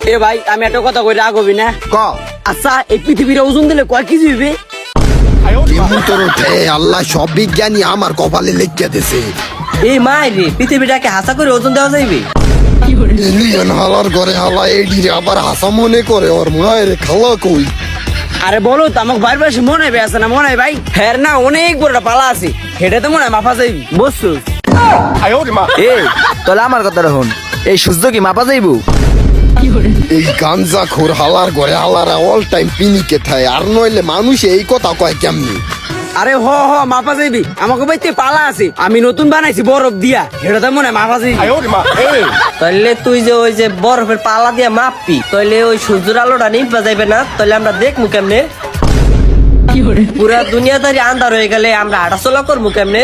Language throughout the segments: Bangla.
এ ভাই আমি একটা কথা কই রাগ হবি না। ক আচ্ছা এই পৃথিবীর ওজন দিলে কয় কেজি হইবে? তোর উঠে আল্লাহ সব বিজ্ঞানী আমার কপালে লিখে দিছে। এই মায়েরে পৃথিবীটাকে হাসা করে ওজন দেওয়া যাইবে? এলিয়ান হালার ঘরে হালা এডি আবার হাসা মনে করে ওর মায়ের খালা কই। আরে বলো তো আমাকে বাইরে বেশি মনে হয় আছে না মনে হয় ভাই? হ্যাঁ না অনেক বড় একটা পালা আছে, হেঁটে তো মনে হয় মাফা যাইবি বুঝছো? এই তাহলে আমার কথা রাখুন, এই সূর্য কি মাপা যাইবো? এই গাঞ্জা খোর হালার ঘরে হালারা অল টাইম পিনিকে থায়, আর নইলে মানুষ এই কথা কয় কেমনি? আরে হ মাফা যাইবি, আমাকে বাইতে পালা আছে আমি নতুন বানাইছি বরফ দিয়া, হেঁটে তো মনে হয় মাফা যাইবি। এই তাহলে তুই যে ওই যে বরফের পালা দিয়ে মাপবি, তাহলে ওই সূর্যের আলোটা নিভা যাইবে না? তাহলে আমরা দেখবো কেমনে? পুরা দুনিয়াদারি আন্ধার হয়ে গেলে আমরা হাঁটাচলা করবো কেমনে?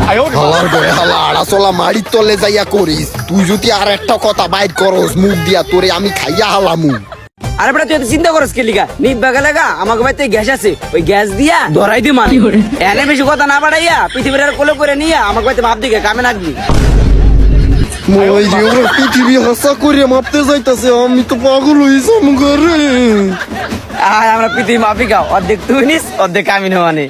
হালার ঘরে হালা আড়াচলা মাড়ির তলে যাইয়া করিস, তুই যদি আর একটা কথা বাইর করস মুখ দিয়া তোরে আমি খাইয়া হালামু। আরে বেটা তুই এত চিন্তা করস কে লিগা? নিভা গেলে গা আমাকে বাইতে গ্যাস আছে, ওই গ্যাস দিয়া ধরাই দি মানে এনে বেশি কথা না বাড়াইয়া পৃথিবীর আর কোলে করে নিয়ে আমাকে বাইতে মাপ দিকে কামে নাকবি। পৃথিবী হাসা করে মাপতে যাইতাছে, আমি তো পাগল হইছাম ঘরে। আর আমরা পৃথিবী মাপি গাও, অর্ধেক তুই নিস অর্ধেক আমি নেওয়ানে।